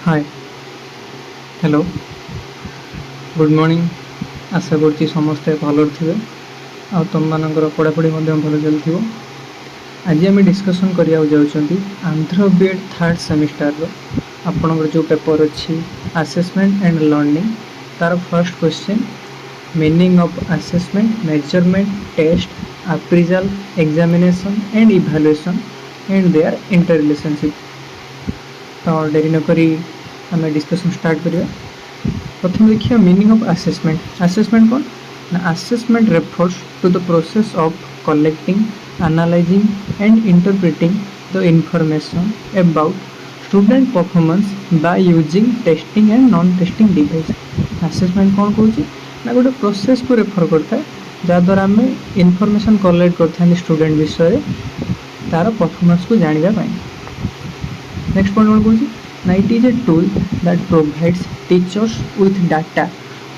हाय hello good morning. आशा करुँच समस्ते भल थे आ तुम मानकर पढ़ापढ़ी भल चलती। आज आम डिस्कसन करिया जाउछंती आंध्र बीएड थर्ड सेमिस्टर आपणकर जो पेपर अच्छी असेसमेंट एंड लर्निंग तार first question meaning of assessment measurement test appraisal examination and evaluation and their inter relationship. तो डेरी नकरी आम डिस्कसन स्टार्ट करिया। प्रथम देखिए मीनिंग ऑफ असेसमेंट। असेसमेंट कौन ना assessment refers to the process of collecting analysing and interpreting the information about student performance by using testing and non testing device. Assessment कौन कौन ना गोटे प्रोसेस को रेफर करता है जहाँद्वारा आम इनफॉरमेशन कलेक्ट करते स्टूडेंट विषय तार परफॉर्मेंस को जानापी। नेक्स्ट पॉइंट कौन कौन ना it is a tool that provides teachers with data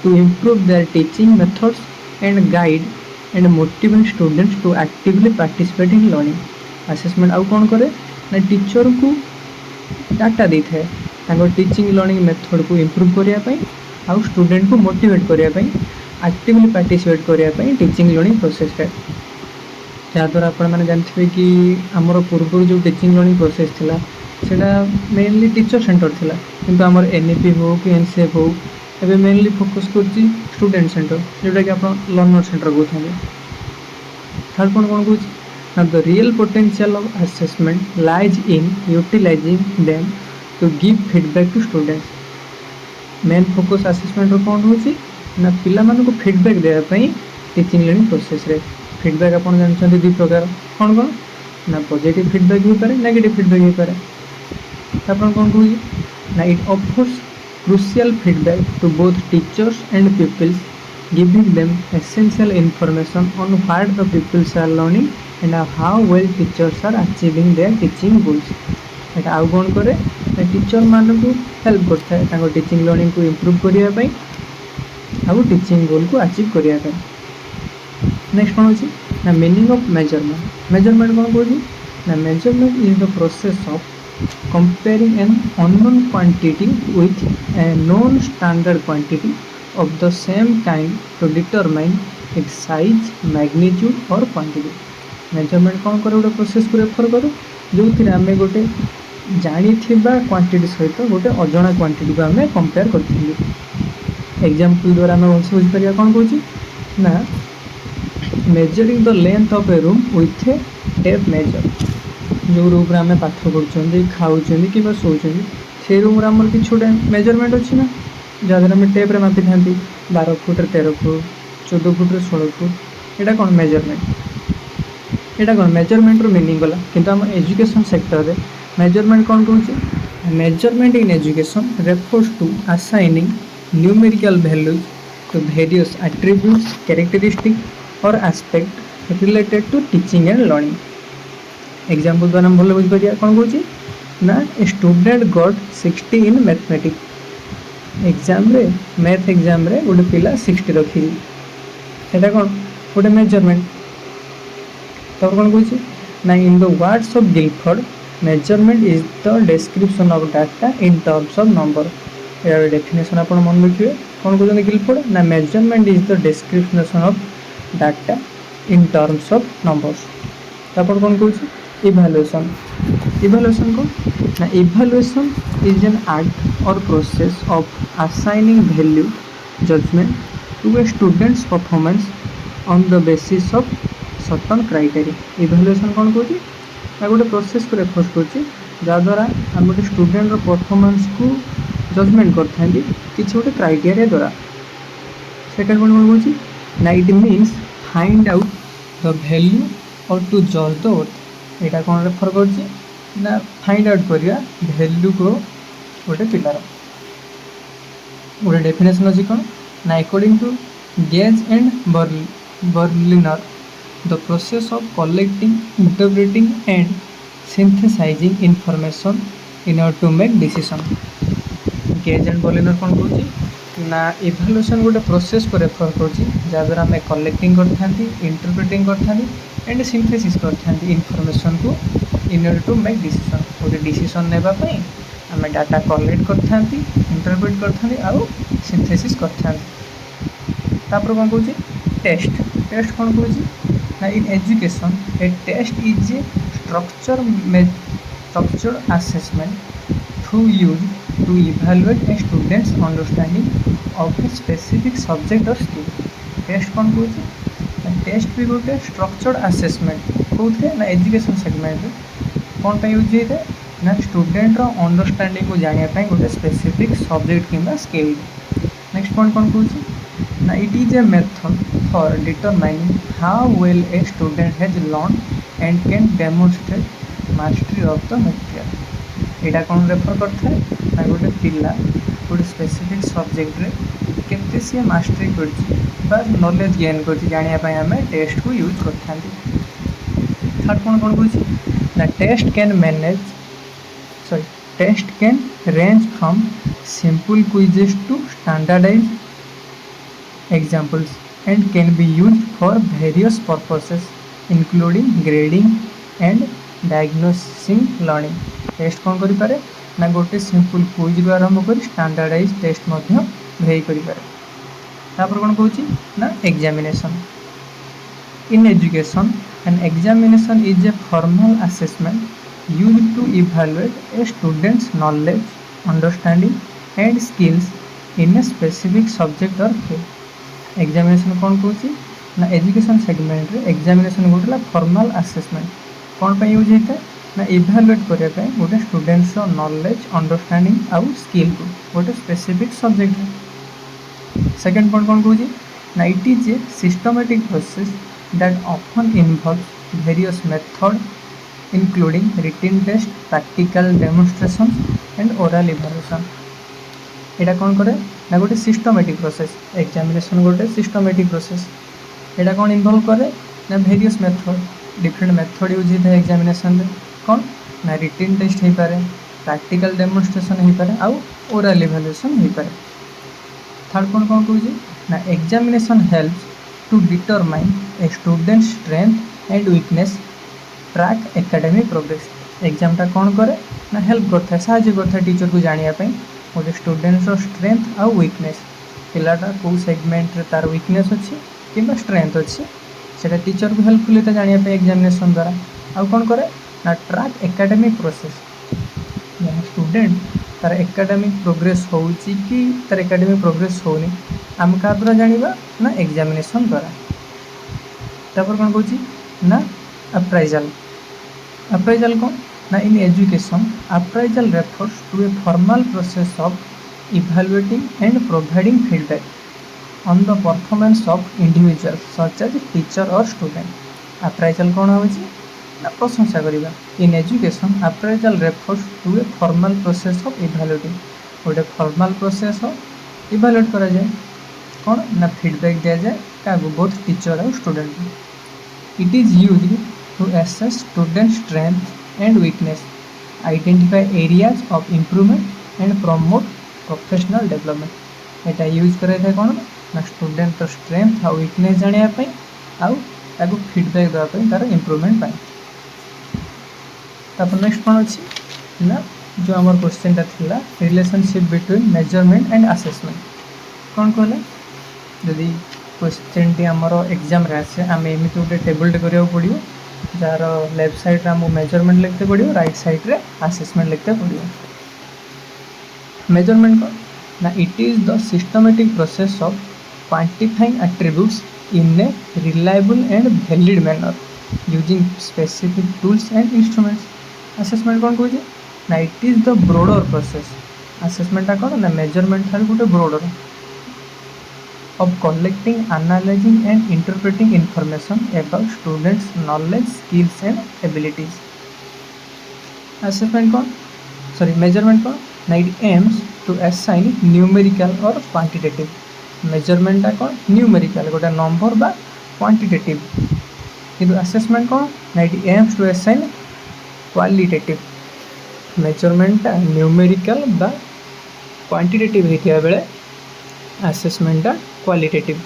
to improve their teaching methods and guide and motivate students to actively participate in learning। Assessment आउ कौन करे ना टीचर को डाटा दे था टीचिंग लर्निंग मेथड को इम्प्रूव करने आउ student को मोटिवेट करने एक्टिवली पार्टिसिपेट करने टीचिंग लर्निंग प्रोसेस रे। जहाँद्वारा आपण मैंने जानते कि आमर पूर्व जो टीचिंग लर्निंग प्रोसेस थिला सेटा मेनली टीचर सेंटर थिला किंतु आमर एनईपी हो कि एनसीएफ हो एबे मेनली फोकस करछि स्टूडेंट सेंटर जोटा कि आपण लर्नर सेंटर कहते हैं। थर्ड पॉइंट कौन कौन ना the real potential of assessment lies in utilizing them to give feedback to students. Main focus assessment रो कौन होछि ना पिला मानको को फीडबैक देबा पई टीचिंग लर्निंग प्रोसेस रे। फीडबैक आपण जानछन्ती दुई प्रकार कौन कौन ना पॉजिटिव फीडबैक हो पारे नेगेटिव फीडबैक हो पारे। अपन कौन कहूँ ना it offers crucial feedback to both teachers and pupils giving them essential information on what the pupils are learning and how well teachers are achieving their teaching goals. एटा आउ कौन करे ना टीचर मान को हेल्प करता है टीचिंग लर्निंग को इम्प्रूव करने आउ टीचिंग गोल को अचीव करने। नेक्स्ट कौन अच्छी ना मीनिंग ऑफ मेजरमेंट। मेजरमेंट कौन कहूँ ना measurement is the process of comparing an unknown quantity with a known standard quantity of the same kind to determine its size, magnitude or quantity। Measurement कौन करे गोटे process को refer करे जो थी आम गोटे जानी क्वांटिटी सहित गोटे अजଣା क्वांटिटी को आम कंपेयर कर। एग्जांपल द्वारा आम भलसे बुझीपर कौन कौन ना measuring the length of A room with A tape major. जो रूम आम पाठ कर खाऊँ कि शोचे से रूम आमर कि गोटे मेजरमेंट अच्छी ना जहाँ आम टेप्रे मापी था 12 फुट 13 फुट 14 फुट 16 फुट यहाँ कौन मेजरमेंट। यहाँ कौन मेजरमेंट मीनिंग गला किंतु आम एजुकेशन सेक्टर रे मेजरमेंट कौन कौन measurement in education refers to assigning numerical values to various attributes characteristic और aspect related to teaching and learning. Example द्वारा भल बुझीपर कौन कौन ना student got 60 in mathematics. Exam रे मैथ एग्जाम रे गोटे पिला 60 रखी सेटा कौन गोटे मेजरमेंट। तो कौन कौन ना in the words of Guilford measurement is the description of data in terms of number. यार डेफिनेशन आप मन रखिए कौन कहते गिलफोर्ड ना measurement is the description of data in terms of numbers. तापर कौन कौन इवैल्यूएशन। इवैल्यूएशन को ना इवैल्यूएशन इज एन आर्ट और process of assigning value judgement to a students performance on the basis of certain criteria. Evaluation कौन कहूँ ना गोटे प्रोसेस को रेफर कर आम गोटे स्टूडेंट परफॉर्मेंस को जजमेंट करते किसी गोटे क्राइटेरिया द्वारा। सेकेंड कौन कौन कहूँ ना it means find out the value और टू जज द वर्थ। यहाँ कौन रेफर कर फाइंड आउट करिया वैल्यू को गोटे पिलार। गोटे डेफिनेशन अच्छी कौन ना according to Gage and Berliner the process of collecting interpreting and synthesising information in order to make decision. Gage and Berliner कौन कहूँ ना इवैल्यूएशन गोटे प्रोसेस को रेफर कर आम कलेक्टिंग करते इंटरप्रेटिंग करते एंड सिंथेसिस करते इनफॉरमेशन को in order to make decision. गोटे डिसीजन नेबापी आम डाटा कलेक्ट करता इंटरप्रेट करता आउ सिंथेसिस करता कौन कौन टेस्ट टेस्ट कौन कौन ना in education a test is a structured assessment through used to evaluate a student's understanding of a specific subject or skill test कौन कौन टेस्ट भी गोटे स्ट्रक्चर्ड आसेसमेंट कौन ना एजुकेशन सेगमेंट कौन पे यूज होता है ना स्टूडेंट अंडरस्टैंडिंग को जानापी गोटे स्पेसिफिक सब्जेक्ट कि स्किल नेक्स्ट पॉइंट कौन कौन ना it is a method for determining how well a student has learn and can demonstrate mastery of the material यहाँ कौन रेफर करता है ना गोटे पिला गोटे स्पेसिफिक सब्जेक्ट रे केते सी मास्टरी कर नॉलेज गेन कर जानापी आम टेस्ट को यूज कर थर्ड कौन कौन कह ना test can range from simple quizzes to standardised examples and can be used for various purposes including grading and diagnosing learning test कौन करि पारे ना गोटे सिंपल क्विज रु आरंभ कर स्टैंडर्डाइज टेस्ट भेई करि पारे तापर कौन कहूँ ना examination in education an examination is a formal assessment used to evaluate a students knowledge understanding and skills in a specific subject और फील्ड एग्जामिनेशन कौन कौन ना एजुकेशन सेगमेंट रे एग्जामिनेशन गोटे फॉर्मल असेसमेंट कौन पे यूज होता है ना इवैल्यूएट करने गोटे स्टूडेंट्स नॉलेज अंडरस्टैंडिंग आउ स्किल को गोटे स्पेसिफिक सब्जेक्ट सेकेंड पॉइंट कौन कहूँ ना it is a systematic process that often involve various method including written test practical demonstration and oral evaluation यहाँ कौन करे ना गोटे सिस्टमैटिक प्रोसेस एग्जामिनेशन गोटे सिस्टमैटिक प्रोसेस यहाँ कौन इन्वॉल्व करे ना various method different method use होता है एग्जामिनेशन रे कौन ना रिटन टेस्ट हो पारे प्रैक्टिकल डेमोन्स्ट्रेशन हो पारे आउ ओरल इवैल्यूएशन हो पारे थर्ड कौन कौन कहूँ ना examination helps to determine a student strength and weakness track academic progress एग्जामटा कौन करे ना हेल्प करता है साहाय्य करता है टीचर को जानापी गोटे स्टूडेंट्स स्ट्रेंथ आउ वीकनेस पिलाटा कौ सेगमेंट रे तार वीकनेस अच्छी कि स्ट्रेंथ अच्छी से टीचर को हेल्पफुल होता है जानापी एग्जामिनेशन द्वारा आउ कौन करे ना ट्रैक एकेडमिक प्रोसेस स्टूडेंट तार एकेडमिक प्रोग्रेस हो कि तार एकेडमिक प्रोग्रेस होनी आम क्या द्वारा जाना ना एग्जामिनेशन द्वारा तापर कौन कहूँ ना अप्राइजल कौन ना in education appraisal refers to a formal process of evaluating and providing feedback on the performance of individual such as teacher और स्टूडेंट अप्राइजल कौन हो ना प्रशंसा करवा in education appraisal refers to a formal process of evaluating गोटे formal process of evaluate करा जाए कौन ना फीडबैक दिया जाए क्या बोथ टीचर और student it is used to assess student strength and weakness, identify areas of improvement and promote professional development Etah use करे थे कौन ना स्टूडेंट तो स्ट्रेंथ और वीकनेस जानापी आउ फीडबैक देवाई तार इम्प्रूवमेंट तापर नेक्स्ट कौन अच्छी ना जो आम क्वेश्चन था relationship between measurement and assessment कौन कहला जदि क्वेश्चन टी आमर एग्जाम रे आसे आम एमती गोटे टेबल टे करा पड़ो जार लेफ्ट साइड रे आमको मेजरमेंट लिखते पड़ो राइट साइड रे असेसमेंट लिखते पड़ो मेजरमेंट कौन ना it is the systematic process of quantifying attributes in a reliable and valid manner using specific tools and instruments assessment कौन कहूँ ना it is the broader process असेसमेंटा कौन ना मेजरमेंट ठार गोटे broader of collecting, analyzing and interpreting information about students' knowledge, skills and abilities. Assessment कौन measurement कौन ना it aims to assign numerical or quantitative measurement टा कौन numerical गोटे number बा quantitative किंतु assessment कौन ना it aims to assign qualitative measurement टा numerical बा quantitative होता बेले assessment टा क्वालिटेटिव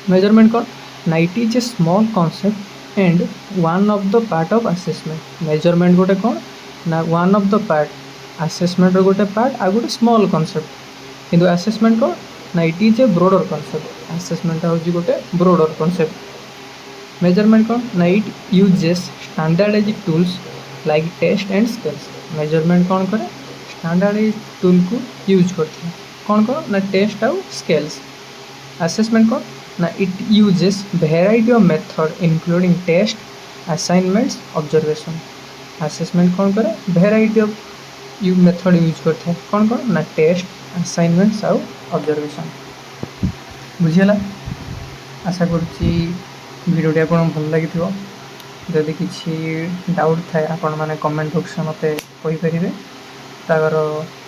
मेजरमेंट कौन ना it is a small concept and one of the part of assessment measurement गोटे कौन ना one of the part assessment गोटे पार्ट आ गोटे स्मॉल कॉन्सेप्ट किंतु आसेसमेंट को ना it is a broader concept assessment होची गोटे ब्रोडर कॉन्सेप्ट मेजरमेंट कौन ना it uses standardized tools like test and scales measurement कौन करे स्टैंडर्डाइज्ड टूल को यूज करते हैं कौन कर ना टेस्ट आउ स्केल्स असेसमेंट कौन ना it uses variety of method including test assignments observation assessment कौन करे वेराइटी ऑफ मेथड यूज करते हैं कौन कौन ना टेस्ट असाइनमेंट्स आउ ऑब्जर्वेशन बुझीगला आशा करुच्ची भिडियोटी आपन भल लगी जदि किसी डाउट थाए आपण माने कमेंट बॉक्स में मते कहि परिबे तागर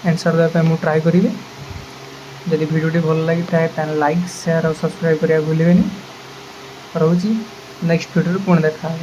आंसर देबे मु ट्राई करिवे जदि भिडियोटी भल लगी थाए तान लाइक शेयर और सब्सक्राइब करिया भूलिबेनी रहूची नेक्स्ट वीडियो पुणी देखा